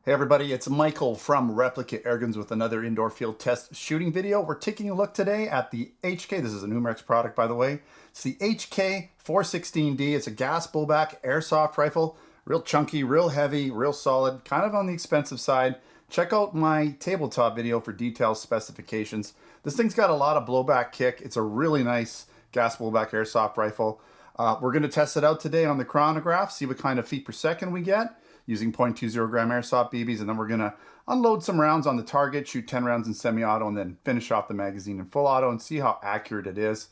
Hey everybody, it's Michael from Replica Airguns with another indoor field test shooting video. We're taking a look today at the HK. This is an Umarex product, by the way. It's the HK 416D. It's a gas blowback airsoft rifle. Real chunky, real heavy, real solid, kind of on the expensive side. Check out my tabletop video for detailed specifications. This thing's got a lot of blowback kick. It's a really nice gas blowback airsoft rifle. We're going to test it out today on the chronograph, see what kind of feet per second we get, using 0.20 gram airsoft BBs, and then we're gonna unload some rounds on the target, shoot 10 rounds in semi-auto, and then finish off the magazine in full auto and see how accurate it is.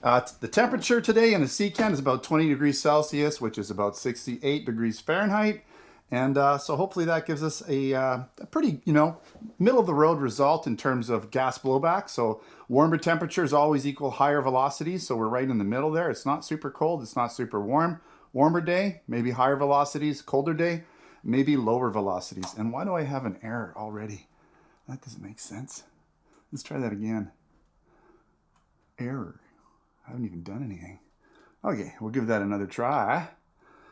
The temperature today in the Seacam is about 20 degrees Celsius, which is about 68 degrees Fahrenheit. And so hopefully that gives us a pretty, middle of the road result in terms of gas blowback. So warmer temperatures always equal higher velocities. So we're right in the middle there. It's not super cold. It's not super warm. Warmer day, maybe higher velocities. Colder day, maybe lower velocities. And why do I have an error already? That doesn't make sense. Let's try that again. Error. I haven't even done anything. Okay, we'll give that another try.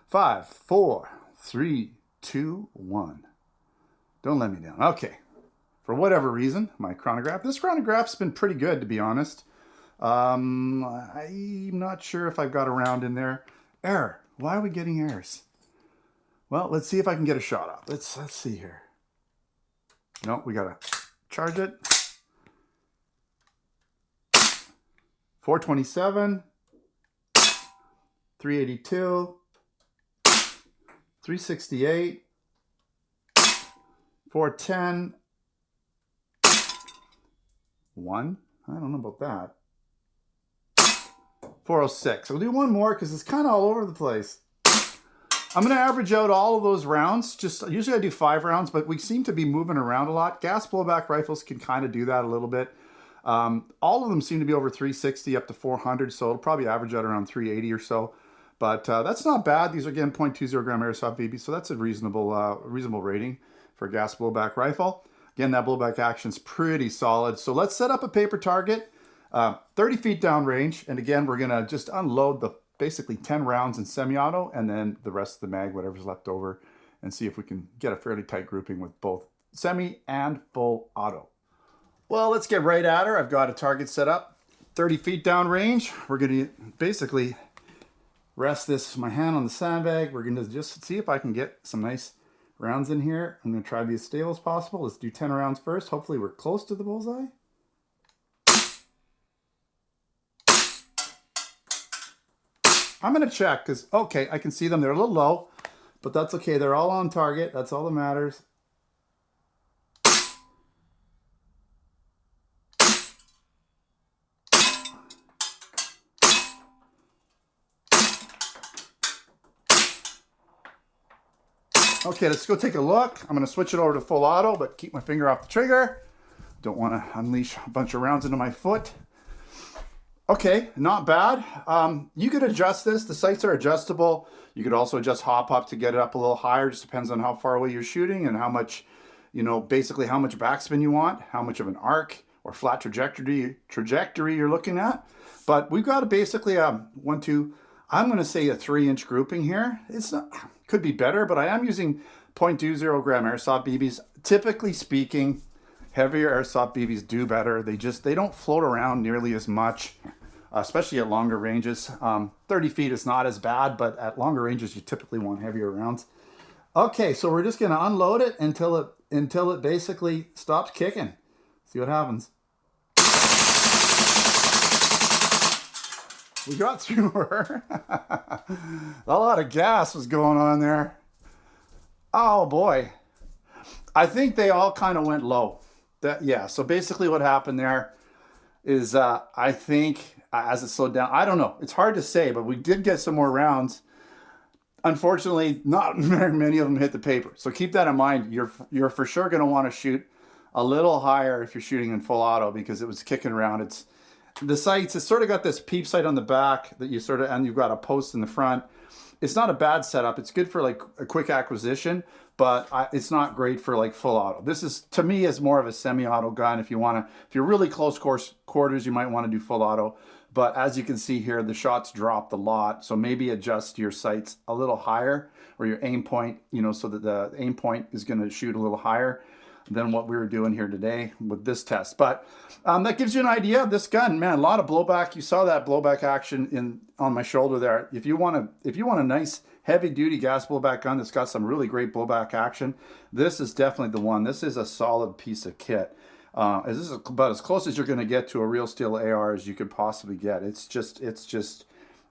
5, 4, 3, 2, 1. Don't let me down. Okay. For whatever reason, my chronograph. This chronograph's been pretty good, to be honest. I'm not sure if I've got a round in there. Error. Why are we getting errors? Well, let's see if I can get a shot off. Let's see here. No, we gotta charge it. 427, 382, 368, 410, 1. I don't know about that. 406. We'll do one more because it's kind of all over the place. I'm going to average out all of those rounds. Usually I do 5 rounds, but we seem to be moving around a lot. Gas blowback rifles can kind of do that a little bit. All of them seem to be over 360 up to 400, so it'll probably average out around 380 or so. But that's not bad. These are, again, 0.20 gram airsoft BB, so that's a reasonable rating for a gas blowback rifle. Again, that blowback action's pretty solid. So let's set up a paper target. 30 feet down range, and again, we're gonna just unload the basically 10 rounds in semi-auto, and then the rest of the mag, whatever's left over, and see if we can get a fairly tight grouping with both semi and full auto. Well, let's get right at her. I've got a target set up, 30 feet down range. We're gonna basically rest my hand on the sandbag. We're gonna just see if I can get some nice rounds in here. I'm gonna try to be as stable as possible. Let's do 10 rounds first. Hopefully we're close to the bullseye. I'm going to check because, okay, I can see them. They're a little low, but that's okay. They're all on target. That's all that matters. Okay, let's go take a look. I'm going to switch it over to full auto, but keep my finger off the trigger. Don't want to unleash a bunch of rounds into my foot. Okay, not bad. You could adjust this. The sights are adjustable. You could also adjust hop up to get it up a little higher. Just depends on how far away you're shooting and how much, basically how much backspin you want, how much of an arc or flat trajectory you're looking at. But we've got basically I'm going to say a 3-inch grouping here. It's not, could be better, but I am using 0.20 gram airsoft BBs. Typically speaking, heavier airsoft BBs do better. They don't float around nearly as much, especially at longer ranges. 30 feet is not as bad, but at longer ranges, you typically want heavier rounds. Okay, so we're just gonna unload it until it basically stops kicking. See what happens. We got through her. A lot of gas was going on there. Oh boy. I think they all kind of went low. So basically what happened there is I think as it slowed down, I don't know, it's hard to say, but we did get some more rounds. Unfortunately, not very many of them hit the paper. So keep that in mind. You're for sure going to want to shoot a little higher if you're shooting in full auto because it was kicking around. The sights, it's sort of got this peep sight on the back that and you've got a post in the front. It's not a bad setup. It's good for like a quick acquisition, but it's not great for like full auto. This is, to me, is more of a semi-auto gun. If you're really close quarters, you might want to do full auto. But as you can see here, the shots dropped a lot. So maybe adjust your sights a little higher, or your aim point, you know, so that the aim point is going to shoot a little higher than what we were doing here today with this test. But that gives you an idea of this gun, man. A lot of blowback. You saw that blowback action on my shoulder there. If you want a nice heavy duty gas blowback gun that's got some really great blowback action, this is definitely the one. This is a solid piece of kit. This is about as close as you're going to get to a real steel AR as you could possibly get. It's just,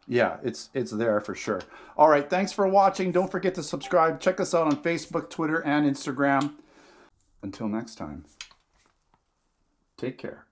yeah, it's there for sure. All right, thanks for watching. Don't forget to subscribe. Check us out on Facebook, Twitter, and Instagram. Until next time, take care.